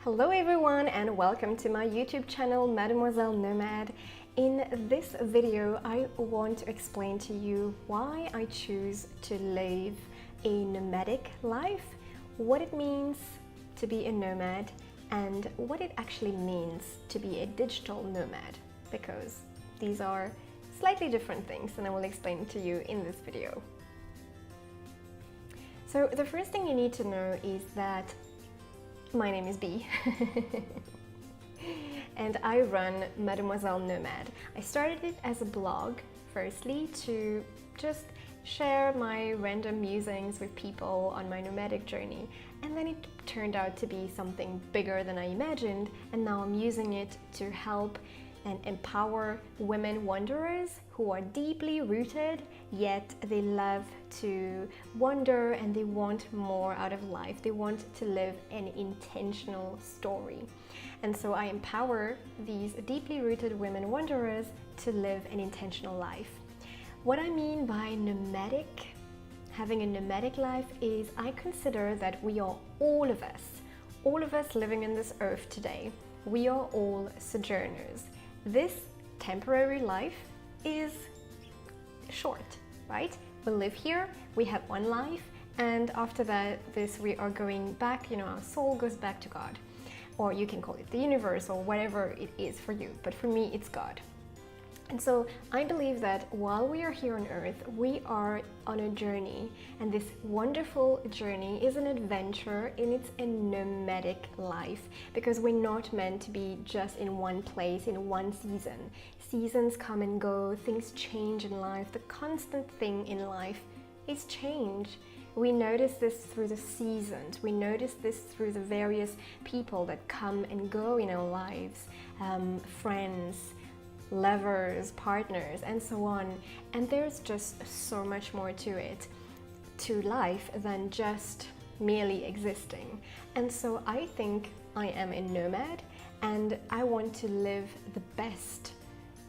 Hello everyone and welcome to my YouTube channel Mademoiselle Nomad. In this video I want to explain to you why I choose to live a nomadic life, what it means to be a nomad and what it actually means to be a digital nomad, because these are slightly different things and I will explain to you in this video. So the first thing you need to know is that my name is Bee and I run Mademoiselle Nomad. I started it as a blog, firstly, to just share my random musings with people on my nomadic journey, and then it turned out to be something bigger than I imagined, and now I'm using it to help and empower women wanderers who are deeply rooted, yet they love to wander and they want more out of life. They want to live an intentional story. And so I empower these deeply rooted women wanderers to live an intentional life. What I mean by nomadic, having a nomadic life, is I consider that we are all of us living in this earth today, we are all sojourners. This temporary life is short, right? We live here, we have one life, and after that, we are going back, our soul goes back to God. Or you can call it the universe or whatever it is for you, but for me, it's God. And so I believe that while we are here on earth, we are on a journey, and this wonderful journey is an adventure, and it's a nomadic life, because we're not meant to be just in one place in one season. Seasons come and go, things change in life. The constant thing in life is change. We notice this through the seasons. We notice this through the various people that come and go in our lives, friends, lovers, partners, and so on. And there's just so much more to it, to life, than just merely existing. And so I think I am a nomad, and I want to live the best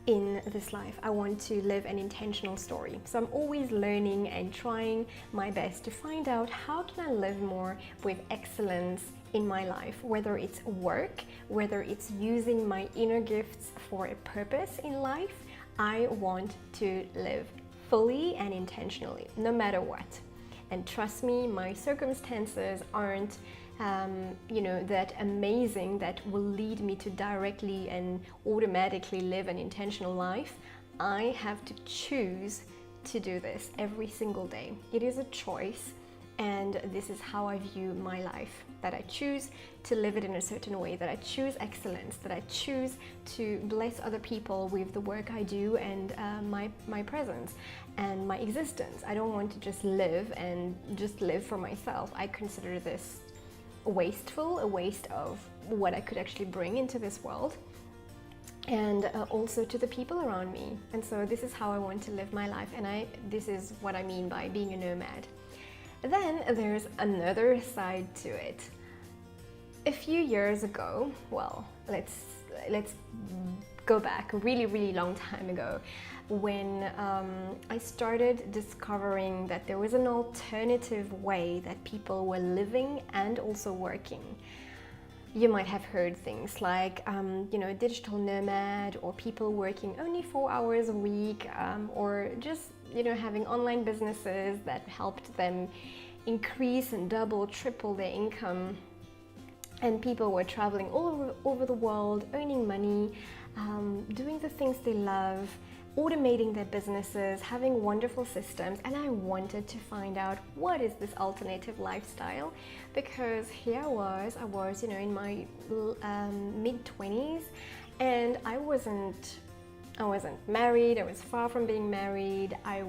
in this life. I want to live an intentional story. So I'm always learning and trying my best to find out how can I live more with excellence in my life, whether it's work, whether it's using my inner gifts for a purpose in life. I want to live fully and intentionally, no matter what. And trust me, my circumstances aren't that amazing that will lead me to directly and automatically live an intentional life. I have to choose to do this every single day. It is a choice, and this is how I view my life, that I choose to live it in a certain way, that I choose excellence, that I choose to bless other people with the work I do and my presence and my existence. I don't want to just live for myself. I consider this wasteful, a waste of what I could actually bring into this world, and also to the people around me. And so this is how I want to live my life, and this is what I mean by being a nomad. Then there's another side to it. A few years ago, well, let's go back a really long time ago, when I started discovering that there was an alternative way that people were living and also working. You might have heard things like, digital nomad, or people working only 4 hours a week, or just, having online businesses that helped them increase and double, triple their income. And people were traveling all over the world, earning money, doing the things they love, automating their businesses, having wonderful systems. And I wanted to find out, what is this alternative lifestyle? Because here I was, in my mid-20s, and I wasn't married. I was far from being married. I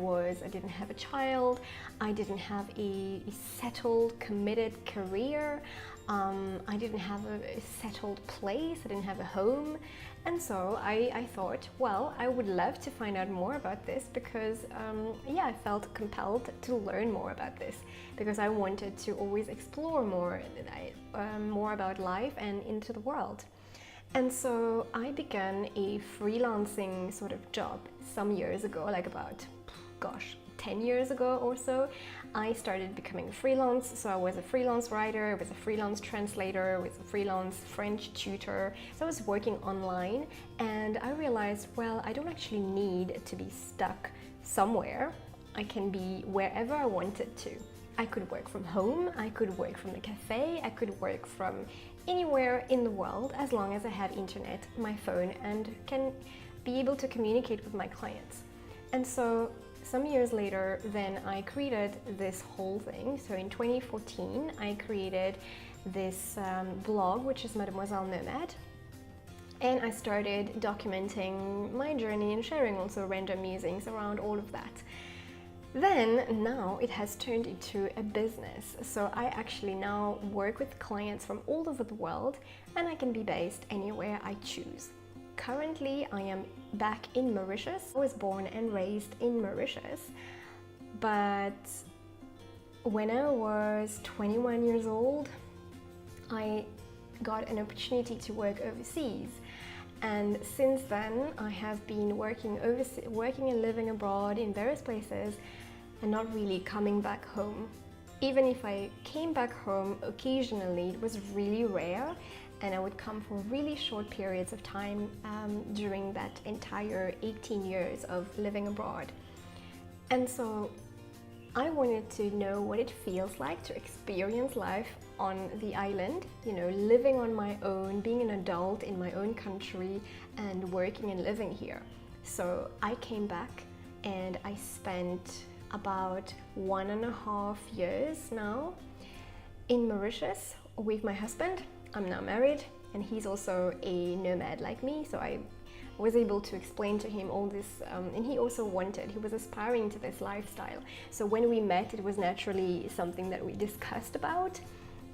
didn't have a child. I didn't have a settled, committed career. I didn't have a settled place. I didn't have a home. And so I thought, well, I would love to find out more about this, because I felt compelled to learn more about this, because I wanted to always explore more about life and into the world. And so I began a freelancing sort of job some years ago, like about, 10 years ago or so, I started becoming freelance. So I was a freelance writer, I was a freelance translator, I was a freelance French tutor. So I was working online, and I realized, well, I don't actually need to be stuck somewhere. I can be wherever I wanted to. I could work from home, I could work from a cafe, I could work from anywhere in the world as long as I have internet, my phone, and can be able to communicate with my clients. And so some years later, then I created this whole thing. So in 2014, I created this blog, which is Mademoiselle Nomad. And I started documenting my journey and sharing also random musings around all of that. Then now it has turned into a business. So I actually now work with clients from all over the world, and I can be based anywhere I choose. Currently, I am back in Mauritius. I was born and raised in Mauritius, but when I was 21 years old, I got an opportunity to work overseas. And since then, I have been working and living abroad in various places and not really coming back home. Even if I came back home occasionally, it was really rare, and I would come for really short periods of time during that entire 18 years of living abroad. And so I wanted to know what it feels like to experience life on the island, you know, living on my own, being an adult in my own country and working and living here. So I came back and I spent about 1.5 years now in Mauritius with my husband. I'm now married, and he's also a nomad like me, so I was able to explain to him all this, and he was aspiring to this lifestyle. So when we met, it was naturally something that we discussed about,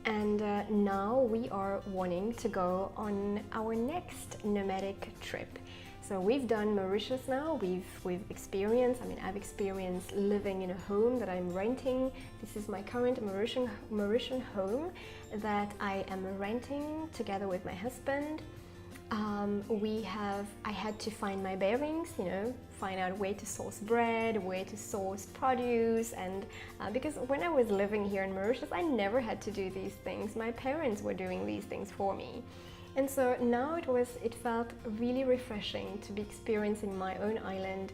and now we are wanting to go on our next nomadic trip. So we've done Mauritius now, we've experienced, I've experienced living in a home that I'm renting. This is my current Mauritian home that I am renting together with my husband. I had to find my bearings, you know, find out where to source bread, where to source produce, and because when I was living here in Mauritius, I never had to do these things. My parents were doing these things for me. And so now it felt really refreshing to be experiencing my own island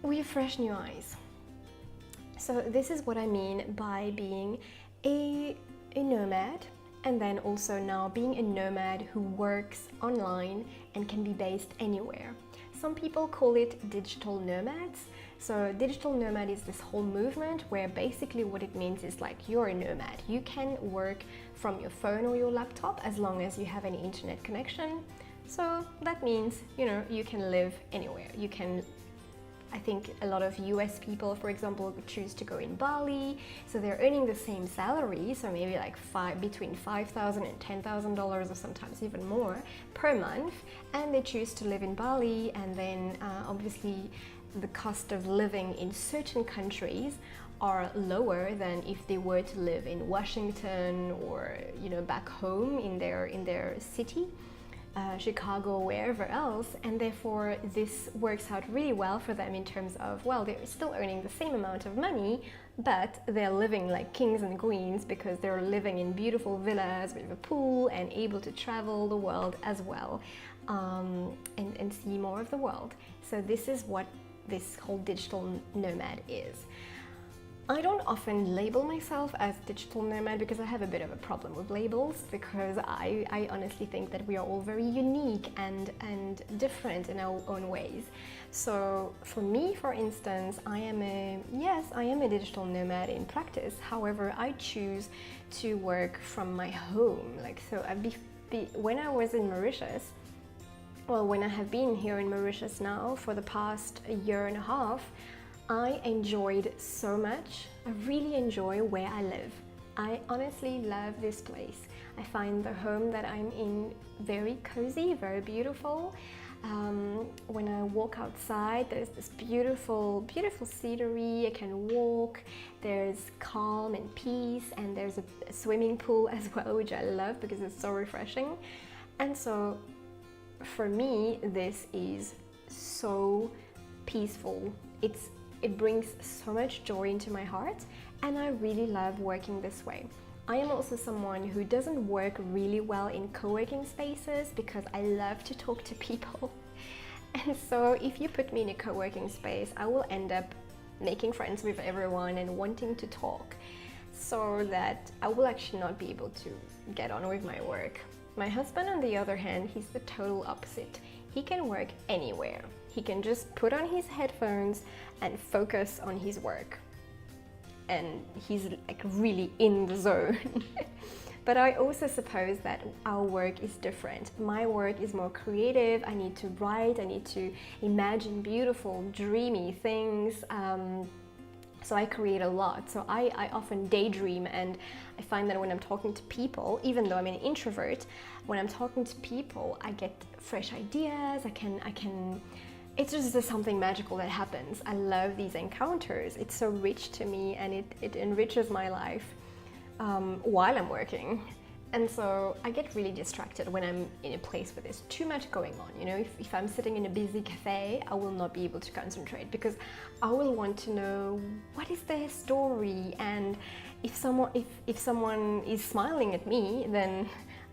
with fresh new eyes. So this is what I mean by being a nomad, and then also now being a nomad who works online and can be based anywhere. Some people call it digital nomads. So digital nomad is this whole movement where basically what it means is like you're a nomad. You can work from your phone or your laptop as long as you have an internet connection. So that means, you know, you can live anywhere. You can, I think a lot of US people, for example, choose to go in Bali. So they're earning the same salary, so maybe like between $5,000 and $10,000 or sometimes even more per month. And they choose to live in Bali, and then obviously the cost of living in certain countries are lower than if they were to live in Washington or, you know, back home in their city. Chicago, wherever else, and therefore this works out really well for them in terms of, well, they're still earning the same amount of money, but they're living like kings and queens because they're living in beautiful villas with a pool and able to travel the world as well, and see more of the world. So this is what this whole digital nomad is. I don't often label myself as digital nomad because I have a bit of a problem with labels, because I honestly think that we are all very unique and different in our own ways. So for me, for instance, I am a digital nomad in practice. However, I choose to work from my home. When I was in Mauritius, when I have been here in Mauritius now for the past 1.5 years, I enjoyed so much. I really enjoy where I live. I honestly love this place. I find the home that I'm in very cozy, very beautiful. When I walk outside, there's this beautiful, beautiful scenery. I can walk. There's calm and peace, and there's a swimming pool as well, which I love because it's so refreshing. And so for me, this is so peaceful. it brings so much joy into my heart, and I really love working this way. I am also someone who doesn't work really well in co-working spaces because I love to talk to people. And so if you put me in a co-working space, I will end up making friends with everyone and wanting to talk, so that I will actually not be able to get on with my work. My husband, on the other hand, he's the total opposite. He can work anywhere. He can just put on his headphones and focus on his work. And he's like really in the zone. But I also suppose that our work is different. My work is more creative. I need to write, I need to imagine beautiful, dreamy things. So I create a lot. So I often daydream, and I find that when I'm talking to people, even though I'm an introvert, when I'm talking to people, I get fresh ideas. It's just something magical that happens. I love these encounters. It's so rich to me, and it enriches my life while I'm working. And so I get really distracted when I'm in a place where there's too much going on. You know, if I'm sitting in a busy cafe, I will not be able to concentrate because I will want to know what is their story, and if someone is smiling at me, then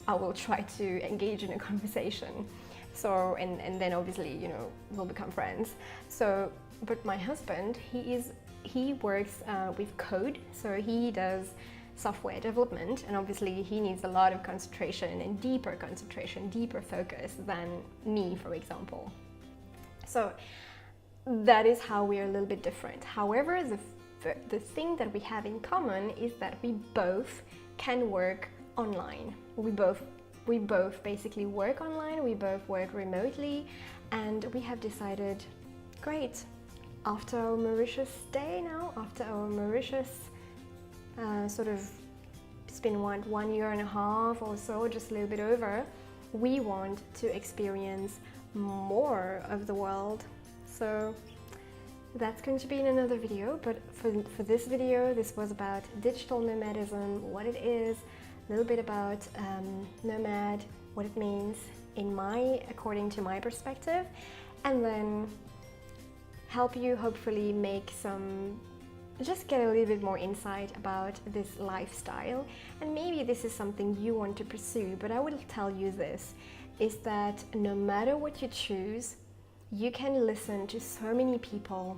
I will try to engage in a conversation. So and then obviously, you know, we'll become friends. So, but my husband, he works with code, so he does software development, and obviously he needs a lot of concentration and deeper concentration, deeper focus than me, for example. So that is how we are a little bit different. However, the thing that we have in common is that we both can work online. We both basically work online, we both work remotely, and we have decided, great, after our Mauritius stay now, after our Mauritius it's been 1 year and a half or so, just a little bit over, we want to experience more of the world. So that's going to be in another video, but for this video, this was about digital nomadism, what it is, a little bit about nomad, what it means according to my perspective, and then help you hopefully just get a little bit more insight about this lifestyle. And maybe this is something you want to pursue, but I will tell you this, is that no matter what you choose, you can listen to so many people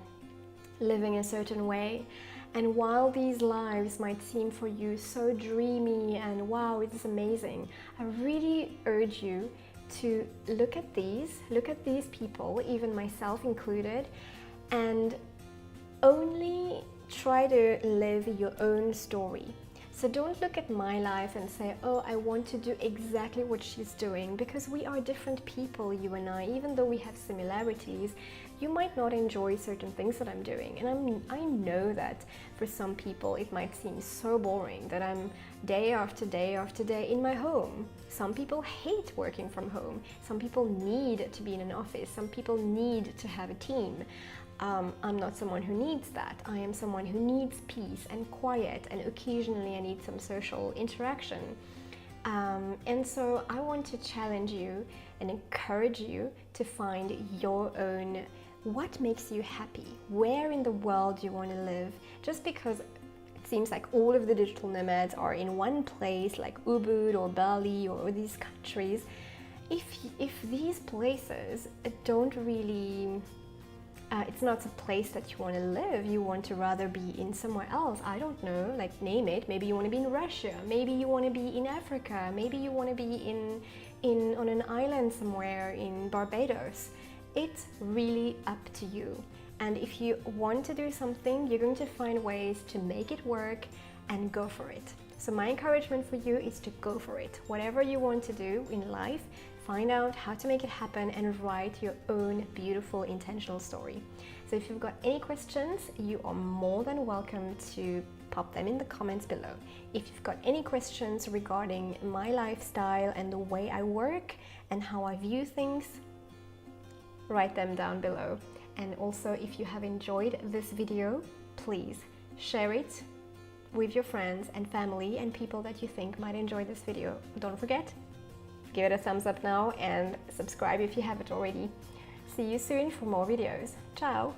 living a certain way. And while these lives might seem for you so dreamy and wow, it's amazing, I really urge you to look at these people, even myself included, and only try to live your own story. So don't look at my life and say, oh, I want to do exactly what she's doing, because we are different people, you and I. Even though we have similarities, you might not enjoy certain things that I'm doing. And I know that for some people it might seem so boring that I'm day after day after day in my home. Some people hate working from home. Some people need to be in an office. Some people need to have a team. I'm not someone who needs that. I am someone who needs peace and quiet, and occasionally I need some social interaction. And so I want to challenge you and encourage you to find your own, what makes you happy, where in the world you want to live. Just because it seems like all of the digital nomads are in one place, like Ubud or Bali or these countries, if these places don't really it's not a place that you want to live, you want to rather be in somewhere else, I don't know, like name it, maybe you want to be in Russia, maybe you want to be in Africa, maybe you want to be on an island somewhere in Barbados. It's really up to you. And if you want to do something, you're going to find ways to make it work and go for it. So my encouragement for you is to go for it. Whatever you want to do in life, find out how to make it happen and write your own beautiful, intentional story. So if you've got any questions, you are more than welcome to pop them in the comments below. If you've got any questions regarding my lifestyle and the way I work and how I view things, write them down below. And also, if you have enjoyed this video, please share it with your friends and family and people that you think might enjoy this video. Don't forget, give it a thumbs up now and subscribe if you haven't already. See you soon for more videos. Ciao!